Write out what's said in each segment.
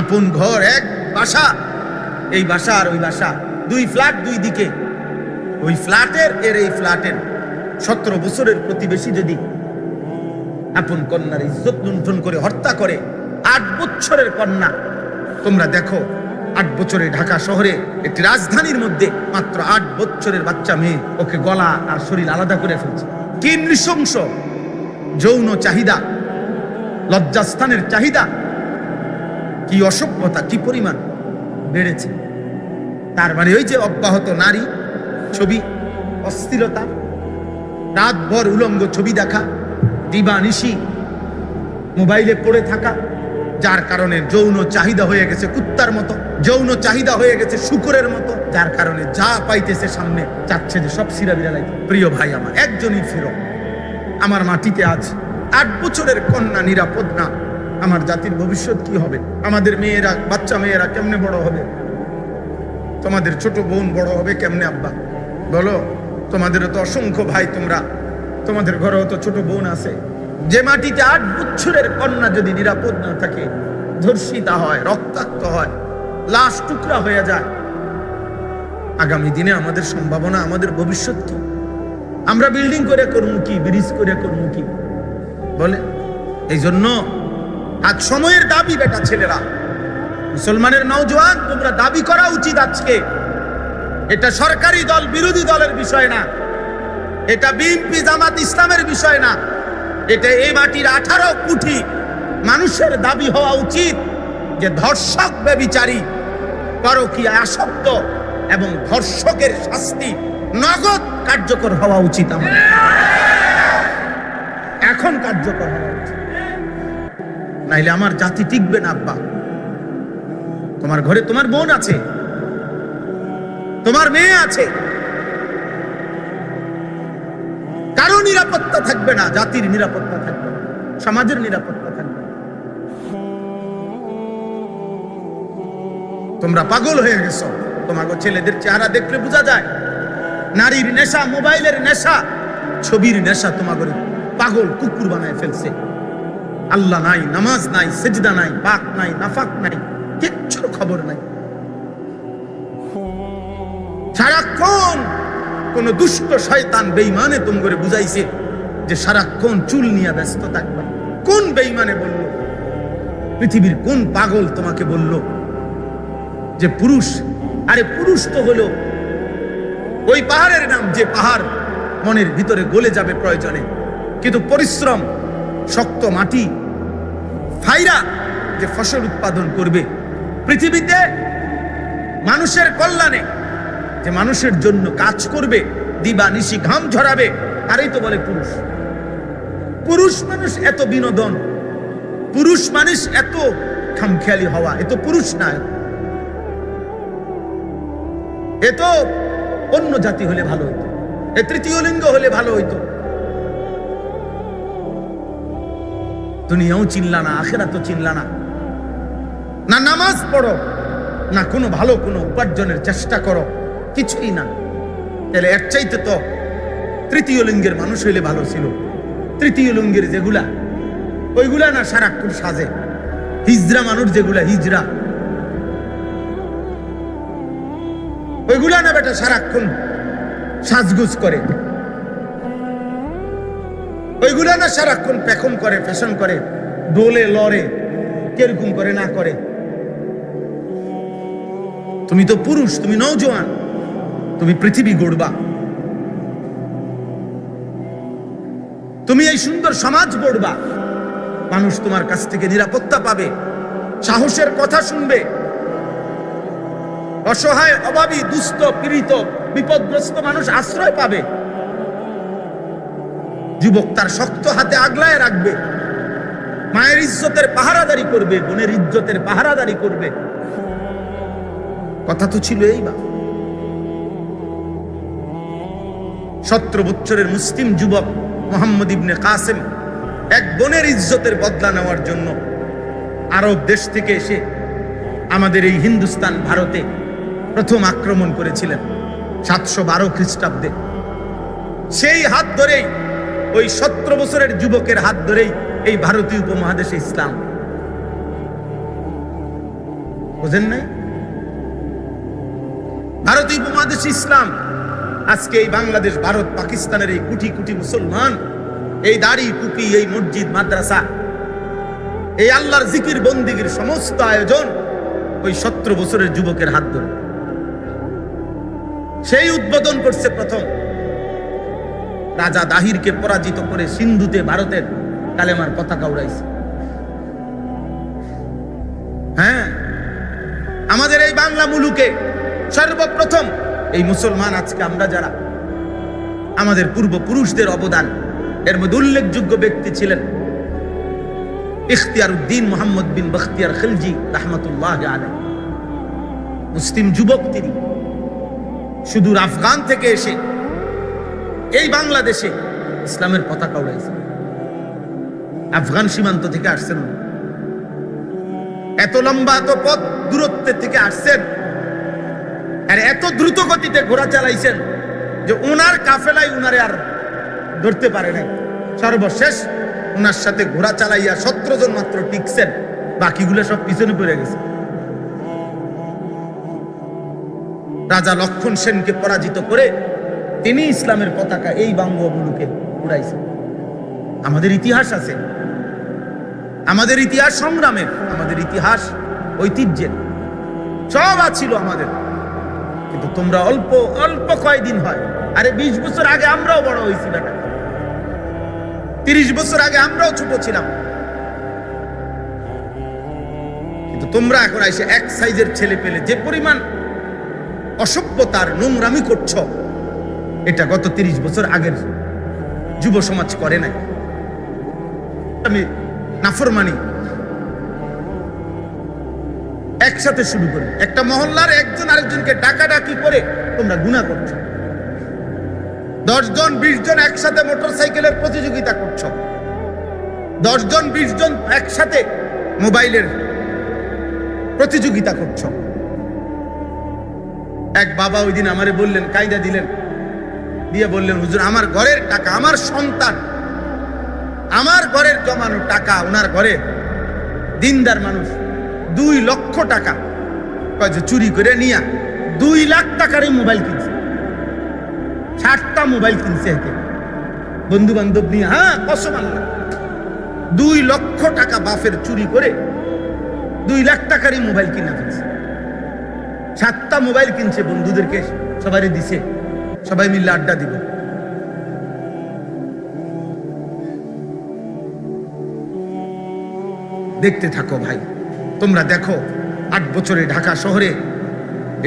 আপন ঘর, এক বাসা, এই বাসা আর ওই বাসা, দুই ফ্ল্যাট দুই দিকে, ওই ফ্ল্যাটের এর এই ফ্ল্যাটের 17 বছরের প্রতিবেশী যদি আপন কন্যার ইজ্জত লুণ্ঠন করে হত্যা করে, 8 বছরের কন্যা, তোমরা দেখো 8 বছরে ঢাকা শহরে একটি রাজধানীর মধ্যে মাত্র 8 বছরের বাচ্চা মেয়ে, ওকে গলা আর শরীর আলাদা করে ফেলছে। কি নৃশংস যৌন চাহিদা, লজ্জাস্থানের চাহিদা, কি অসভ্যতা, কি পরিমাণ বেড়েছে। তার মানে ওই যে অব্যাহত নারী ছবি, অস্থিরতা, রাতভর উলঙ্গ ছবি দেখা, দিবানিশি মোবাইলে পড়ে থাকা, যার কারণে যৌন চাহিদা হয়ে গেছে কুত্তার মতো, যৌন চাহিদা হয়ে গেছে শুকুরের মতো, যার কারণে যা পাইতেছে সামনে চাচ্ছে যে সব সিরা বিড়ালাইতে। প্রিয় ভাই আমার, একজনই ফেরো। আমার মাটিতে আজ 8 বছরের কন্যা নিরাপদ না, আমার জাতির ভবিষ্যৎ কি হবে? আমাদের মেয়েরা, বাচ্চা মেয়েরা কেমনে বড় হবে? তোমাদের ছোট বোন বড় হবে কেমনে আব্বা? বলো, তোমাদেরও তো অসংখ্য ভাই, তোমাদের ঘরেও তো ছোট বোন আছে। যে মাটিতে 8 বছরের কন্যা যদি নিরাপদ না থাকে, ধর্ষিতা হয়, রক্তাক্ত হয়, লাশ টুকরা হয়ে যায়, আগামী দিনে আমাদের সম্ভাবনা, আমাদের ভবিষ্যৎ কি? আমরা বিল্ডিং করে করবো কি, ব্রিজ করে করবো কি? বলে এই জন্য আজ সময়ের দাবি, বেটা ছেলেরা, মুসলমানের নওজোয়ান, তোমরা দাবি করা উচিত আজকে। এটা সরকারি দল বিরোধী দলের বিষয় না, এটা বিএনপি জামাত ইসলামের বিষয় না, এটা এই মাটির 18 কোটি মানুষের দাবি হওয়া উচিত যে ধর্ষক, ব্যভিচারী, পরকীয়া আসক্ত এবং ধর্ষকের শাস্তি নগদ কার্যকর হওয়া উচিত। আমাদের এখন কার্যকর হওয়া উচিত, নাইলে আমার জাতি টিকবে না। আব্বা, তোমার ঘরে তোমার বোন আছে, তোমার মেয়ে আছে, কারো নিরাপত্তা থাকবে না, জাতির নিরাপত্তা থাকবে না, সমাজের নিরাপত্তা থাকবে না। তোমরা পাগল হয়ে গেছো। তোমাকে ছেলেদের চেহারা দেখলে বোঝা যায় নারীর নেশা, মোবাইলের নেশা, ছবির নেশা তোমাকে পাগল কুকুর বানায় ফেলছে। আল্লাহ নাই, নামাজ নাই, সেজদা নাই, পাক নাই, নাফাক নাই, কিচ্ছুর খবর নাই। সারাক্ষণ কোন দুষ্ট শয়তান বেঈমানে তোমাকে বুঝাইছে যে সারাক্ষণ চুল নিয়ে ব্যস্ত থাকবা। কোন বেঈমানে বলল? পৃথিবীর কোন পাগল তোমাকে বলল যে পুরুষ? আরে পুরুষ তো হলো ওই পাহাড়ের নাম, যে পাহাড় মনের ভিতরে গলে যাবে প্রয়োজনে, কিন্তু পরিশ্রম, শক্ত মাটি ফাইরা যে ফসল উৎপাদন করবে পৃথিবীতে, মানুষের কল্যাণে, যে মানুষের জন্য কাজ করবে, দিবা নিশি ঘাম ঝরাবে, আরেই তো বলে পুরুষ। পুরুষ মানুষ এত বিনোদন, পুরুষ মানুষ এত খামখেয়ালি হওয়া, এ তো পুরুষ না, এ তো অন্য জাতি হলে ভালো হইতো, এ তৃতীয় লিঙ্গ হলে ভালো হইতো। দুনিয়াও চিনলা না, আখিরাতও চিনলা না, না নামাজ পড়ো, না কোনো ভালো কোনো উপার্জনের চেষ্টা করো, কিছুই না। তাহলে এর চাইতে তো তৃতীয় লিঙ্গের মানুষ হইলে ভালো ছিল। তৃতীয় লিঙ্গের যেগুলা, ওইগুলা না সারাক্ষণ সাজে, হিজরা মানুষ যেগুলা, হিজরা, ওইগুলা না বেটা সারাক্ষণ সাজগুজ করে, ওইগুলা না সারাক্ষণ পেখম করে, ফ্যাশন করে, দোলে লড়ে, কিরকম করে না করে। তুমি তো পুরুষ, তুমি নওজোয়ান, তুমি পৃথিবী গড়বা, তুমি এই সুন্দর সমাজ গড়বা, মানুষ তোমার কাছ থেকে নিরাপত্তা পাবে, সাহসের কথা শুনবে, অসহায়, অভাবী, দুস্থ, পীড়িত, বিপদগ্রস্ত মানুষ আশ্রয় পাবে। যুবক তার শক্ত হাতে আগলায় রাখবে, মায়ের ইজ্জতের পাহারাদারি করবে, বোনের ইজ্জতের পাহারাদারি করবে। কথা তো ছিল এই। বা 17 বছরের মুসলিম যুবক মোহাম্মদ ইবনে কাসেম এক বোনের ইজ্জতের বদলা নেওয়ার জন্য আরব দেশ থেকে এসে আমাদের এই হিন্দুস্তান, ভারতে প্রথম আক্রমণ করেছিলেন 712 খ্রিস্টাব্দে। সেই হাত ধরেই, ওই 17 বছরের যুবকের হাত ধরেই এই ভারতীয় উপমহাদেশে ইসলাম। বোঝেন নাই? ভারতীয় উপমহাদেশ ইসলাম আজকে এই বাংলাদেশ, ভারত, পাকিস্তানের এই কোটি কোটি মুসলমান, এই দাড়ি টুপি, এই মসজিদ মাদ্রাসা, এই আল্লাহর জিকির বন্দিগির সমস্ত আয়োজন ওই 17 বছরের যুবকের হাত ধরে। সেই উদ্বোধন করছে প্রথম রাজা দাহিরকে পরাজিত করে সিন্ধুতে ভারতের কালেমার পতাকা উড়াইছে। হ্যাঁ, আমাদের এই বাংলা মুলুকে সর্বপ্রথম এই মুসলমান, আজকে আমরা যারা, আমাদের পূর্বপুরুষদের অবদান, এর মধ্যে উল্লেখযোগ্য ব্যক্তি ছিলেন ইখতিয়ার উদ্দিন মোহাম্মদ বিন বখতিয়ার খিলজি রাহমাতুল্লাহ আলাইহি। মুসলিম যুবক তিনি, সুদূর আফগান থেকে এসে এই বাংলাদেশে ইসলামের পতাকা উড়াইছে। আফগান সীমান্ত থেকে আসছেন, এত লম্বা এত পথ দূরত্বের থেকে আসছেন, আর এত দ্রুত গতিতে ঘোড়া চালাইছেন যে ওনার কাফেলায় উনারে আর ধরতে পারে নাই। সর্বশেষ ওনার সাথে ঘোড়া চালাইয়া 17 জন মাত্র টিকছেন, বাকিগুলো সব পিছনে পড়ে গেছে। রাজা লক্ষণ সেনকে পরাজিত করে তিনি ইসলামের পতাকা এই বঙ্গভূমিকে উড়াইছেন। আমাদের ইতিহাস আছে, আমাদের ইতিহাস সংগ্রামের, আমাদের ইতিহাস ঐতিহ্যের, সব ছিল আমাদের। কিন্তু তোমরা অল্প অল্প কয়দিন হয়, আরে 20 বছর আগে আমরাও বড় হয়েছি বেটা, 30 বছর আগে আমরাও ছোট ছিলাম, কিন্তু তোমরা এখন এসে এক সাইজের ছেলে পেলে যে পরিমাণ অসভ্যতার নোংরামি করছ, এটা গত 30 বছর আগের যুব সমাজ করে নাই। আমি নাফরমানি একসাথে শুরু করি, একটা মহল্লার একজন আরেকজনকে ডাকাডাকি করে তোমরা গুনাহ করছো। 10 জন 20 জন একসাথে মোটরসাইকেলের প্রতিযোগিতা করছো, 10 জন 20 জন একসাথে মোবাইলের প্রতিযোগিতা করছো। এক বাবা ওই দিন আমারে বললেন, কায়দা দিলেন, দিয়ে বললেন, হুজুর আমার ঘরের টাকা, আমার সন্তান, আমার ঘরের জমানো টাকা, ওনার ঘরে দিনদার মানুষ 2 লক্ষ টাকা চুরি করে নিয়ে 2 লাখ টাকার মোবাইল কিনছে, 60টা মোবাইল কিনছে একে বন্ধু বান্ধব নিয়ে। হ্যাঁ, কসম আল্লাহ, 2 লক্ষ টাকা বাফের চুরি করে 2 লাখ টাকারই মোবাইল কিনা ফেলছে। 7টা মোবাইল কিনছে, বন্ধুদেরকে সবারই দিছে, সবাই মিলে আড্ডা দিব। দেখতে থাকো ভাই, তোমরা দেখো 8 বছরে ঢাকা শহরে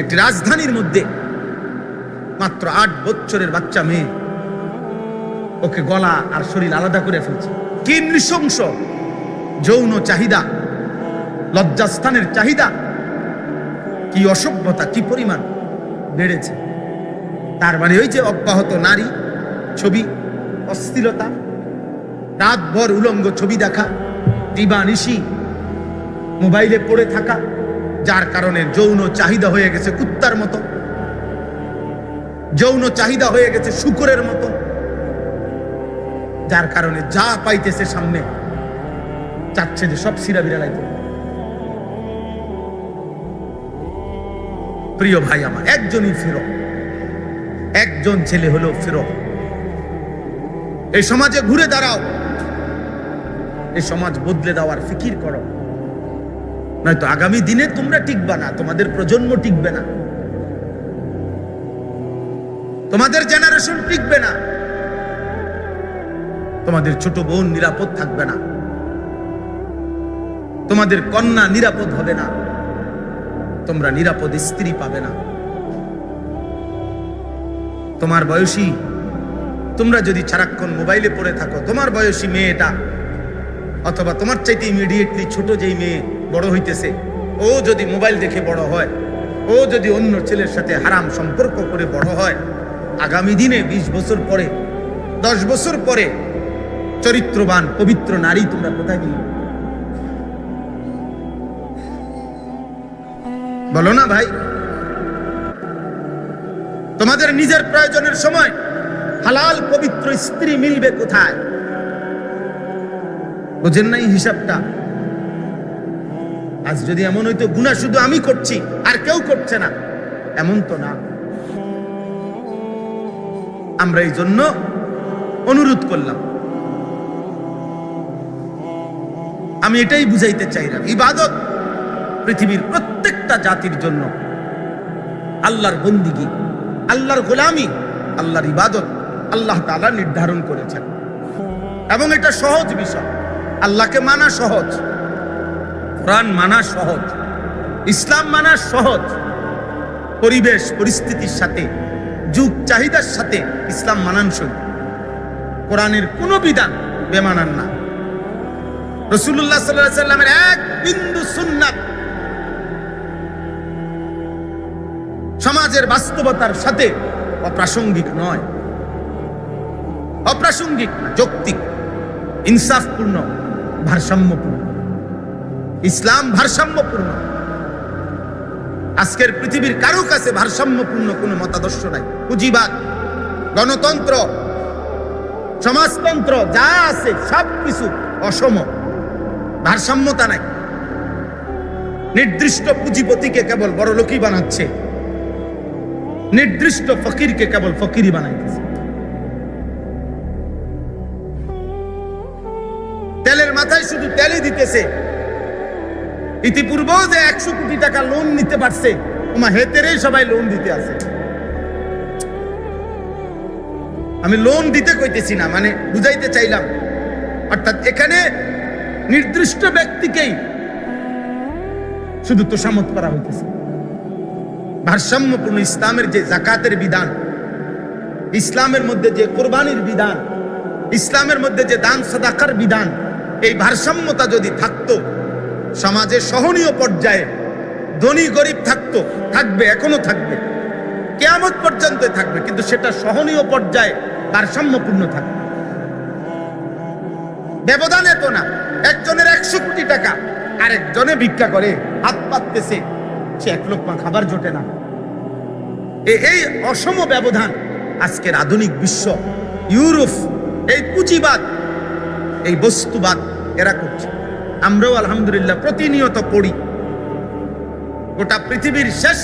একটি রাজধানীর মধ্যে মাত্র 8 বছরের বাচ্চা মেয়ে, ওকে গলা আর শরীর আলাদা করে ফেলছে। কি নৃশংস যৌন চাহিদা, লজ্জাস্থানের চাহিদা, কি অসভ্যতা, কি পরিমাণ বেড়েছে। তার মানে ওই যে অব্যাহত নারী ছবি, অশ্লীলতা, রাতভর উলঙ্গ ছবি দেখা, দিবানিশি মোবাইলে পড়ে থাকা, যার কারণে যৌন চাহিদা হয়ে গেছে কুত্তার মতো, যৌন চাহিদা হয়ে গেছে শুকরের মতো, যার কারণে যা পাইতেছে সামনে চাচ্ছে যে সব সিরা বিড়ালাইতে। প্রিয় ভাই আমার, একজনই ফেরো, একজন ছেলে হলো ফেরো। এই সমাজে ঘুরে দাঁড়াও, এই সমাজ বদলে দেওয়ার ফিকির করো, নয়তো আগামী দিনে তোমরা টিকবে না, তোমাদের প্রজন্ম টিকবে না, তোমাদের জেনারেশন টিকবে না, তোমাদের ছোট বোন নিরাপদ থাকবে না, তোমাদের কন্যা নিরাপদ হবে না, তোমরা নিরাপদ স্ত্রী পাবে না। তোমার বয়সী, তোমরা যদি সারাক্ষণ মোবাইলে পড়ে থাকো, তোমার বয়সী মেয়েটা অথবা তোমার চাইতে ইমিডিয়েটলি ছোট যেই মেয়ে বড় হইতেছে, ও যদি মোবাইল দেখে বড় হয়, ও যদি অন্য ছেলের সাথে হারাম সম্পর্ক করে বড় হয়, আগামী দিনে 20 বছর পরে, 10 বছর পরে চরিত্রবান পবিত্র নারী তোমরা কোথায় দিলে? বলো না ভাই? তোমাদের নিজের প্রয়োজনের সময় হালাল পবিত্র স্ত্রী মিলবে কোথায়? বুঝেন নাই হিসাবটা? আজ যদি এমন হইতো গুনাহ শুধু আমি করছি আর কেউ করছে না, এমন তো না। আমরা এই জন্য অনুরোধ করলাম, আমি এটাই বুঝাইতে চাইলাম, ইবাদত পৃথিবীর প্রত্যেকটা জাতির জন্য আল্লাহর বন্দিগি, আল্লাহর গোলামি, আল্লাহর ইবাদত আল্লাহ তাআলা নির্ধারণ করেছেন। এবং এটা সহজ বিষয়, আল্লাহকে মানা সহজ, কোরআন মানা সহজ, ইসলাম মানা সহজ। পরিবেশ পরিস্থিতির সাথে, যুগ চাহিদার সাথে ইসলাম মানানসই। কোরআনের কোনো বিধান বেমানান না। রাসূলুল্লাহ সাল্লাল্লাহু আলাইহি ওয়াসাল্লামের এক বিন্দু সুন্নাত সমাজের বাস্তবতার সাথে অপ্রাসঙ্গিক নয়, অপ্রাসঙ্গিক না, যৌক্তিক, ইনসাফপূর্ণ, ভারসাম্যপূর্ণ। ইসলাম ভারসাম্যপূর্ণ। আজকের পৃথিবীর কারো কাছে ভারসাম্যপূর্ণ কোনো মতাদর্শ নাই। পুঁজিবাদ, গণতন্ত্র, সমাজতন্ত্র যা আছে সবকিছু অসম, ভারসাম্যতা নাই। নির্দিষ্ট পুঁজিপতিকে কেবল বড় লোকই বানাচ্ছে, নির্দিষ্ট ফকিরকে কেবল ফকিরই বানাইতেছে। তেলের মাথায় শুধু তেলই দিতেছে। ইতিপূর্বেও যে 100 কোটি টাকা লোন নিতে পারছে, ওমা হেতেরেই সবাই লোন দিতে আছে। আমি লোন দিতে কইতেছি না, মানে বুঝাইতে চাইলাম। অর্থাৎ এখানে নির্দিষ্ট ব্যক্তিকেই শুধু তোষামত করা হইতেছে। ভারসাম্যপূর্ণ ইসলামের যে যাকাতের বিধান, ইসলামের মধ্যে যে কোরবানির বিধান, ইসলামের মধ্যে যে দান সাদাকার বিধান, এই ভারসাম্যতা যদি থাকতো, সমাজে সহনীয় পর্যায়ে ধনী গরিব থাকতো, থাকবে, এখনো থাকবে, কিয়ামত পর্যন্ত থাকবে, কিন্তু সেটা সহনীয় পর্যায়ে ভারসাম্যপূর্ণ থাকবে। ব্যবধান এত না, একজনের 100 কোটি টাকা, আরেকজনে ভিক্ষা করে হাত পাততেছে, সে 1 লোকমা খাবার জোটে না। এই অসম ব্যবধান আজকের আধুনিক বিশ্ব, ইউরোপ, এই পুঁজিবাদ, এই বস্তুবাদ এরা করছে। আমরাও আলহামদুলিল্লাহ প্রতিনিয়ত পড়ি। গোটা পৃথিবীর শেষ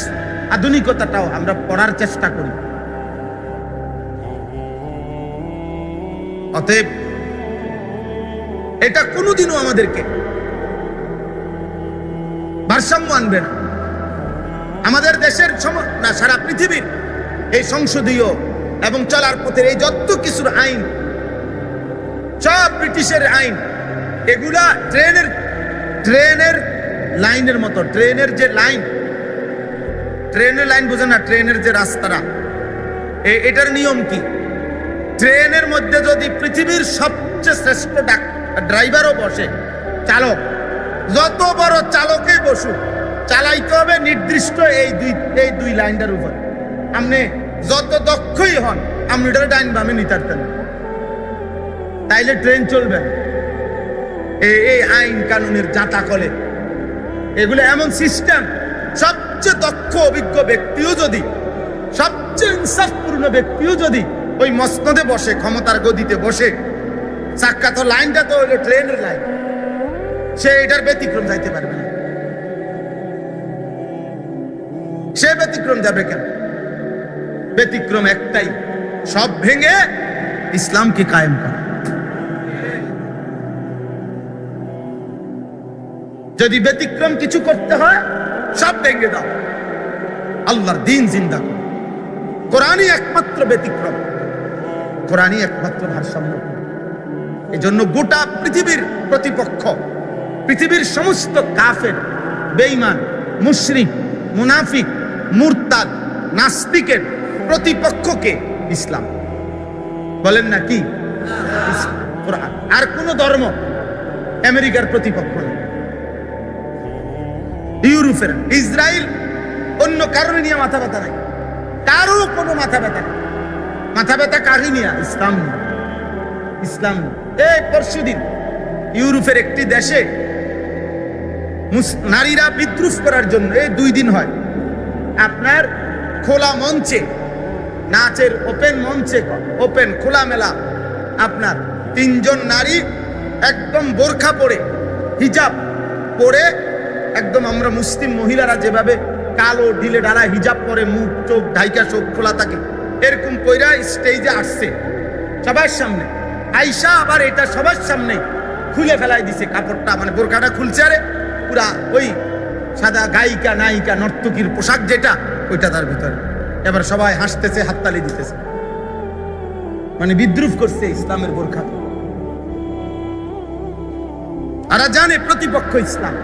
আধুনিকতাটাও আমরা পড়ার চেষ্টা করি। অতএব এটা কোনোদিনও আমাদেরকে ভারসাম্য আনবে না। আমাদের দেশের না, সারা পৃথিবীর এই সংসদীয় এবং চলার পথের এই যত কিছুর আইন, সব ব্রিটিশের আইন, এগুলা ট্রেনের লাইনের মতো। ট্রেনের যে লাইন, ট্রেনের লাইন বোঝে না, ট্রেনের যে রাস্তাটা, এটার নিয়ম কি? ট্রেনের মধ্যে যদি পৃথিবীর সবচেয়ে শ্রেষ্ঠ ড্রাইভারও বসে, চালক, যত বড় চালকেই বসুক, চালাইতে হবে নির্দিষ্ট এই দুই লাইনটার উপর। আপনি যত দক্ষই হন, আপনি ওটার ডাইন বামে নিতারতেন, তাইলে ট্রেন চলবে। এই আইন কানুনের জাতা কলে এগুলো এমন সিস্টেম, সবচেয়ে দক্ষ অভিজ্ঞ ব্যক্তিও যদি, সবচেয়ে ইনসাফপূর্ণ ব্যক্তিও যদি ওই মসনদে বসে, ক্ষমতার গদিতে বসে, চাক্কা তো লাইনটা তো হইলো ট্রেনের লাইন, সে এটার ব্যতিক্রম যাইতে পারবে না। সে ব্যতিক্রম যাবে কেন? ব্যতিক্রম একটাই, সব ভেঙে ইসলামকে কায়েম করা। যদি ব্যতিক্রম কিছু করতে হয়, সব ভেঙে দাও, আল্লাহর দ্বীন জিন্দা করো। কোরআনই একমাত্র ব্যতিক্রম, কোরআনই একমাত্র ভারসাম্য। এই জন্য গোটা পৃথিবীর প্রতিপক্ষ, পৃথিবীর সমস্ত কাফের, বেঈমান, মুশরিক, মুনাফিক, মুরতাদ, নাস্তিকের প্রতিপক্ষকে ইসলাম। বলেন না কি? কোরআন। আর কোন ধর্ম আমেরিকার প্রতিপক্ষ নেই, ইউরোপের, ইসরায়েল, অন্য কারণে নিয়ে মাথা ব্যথা নাই, কারো কোনো মাথা ব্যথা নেই। মাথা ব্যথা কাকে নিয়ে? ইসলাম নিয়ে। ইসলাম এই পরশুদিন ইউরোপের একটি দেশে নারীরা বিদ্রুপ করার জন্য, এই 2 দিন হয়, আপনার খোলা মঞ্চে, নাচের ওপেন মঞ্চে, ওপেন খোলামেলা, আপনার 3 জন নারী একদম বোরখা পরে, হিজাব পরে, একদম আমরা মুসলিম মহিলারা যেভাবে কালো ঢিলে ঢালা হিজাব পরে, মুখ চোখ ঢাইকা চোখ খোলা থাকে, এরকম কইরা স্টেজে আসছে সবার সামনে। আইসা আবার এটা সবার সামনে খুলে ফেলাই দিছে কাপড়টা, মানে বোরকাটা খুলছে, আরে পুরা ওই সাদা গায়িকা নায়িকা নর্তকীর পোশাক যেটা, ওইটা তার ভিতরে। এবার সবাই হাসতেছে, হাততালি দিতেছে, মানে বিদ্রুপ করছে ইসলামের বোরখা। আর জানে প্রতিপক্ষ ইসলাম।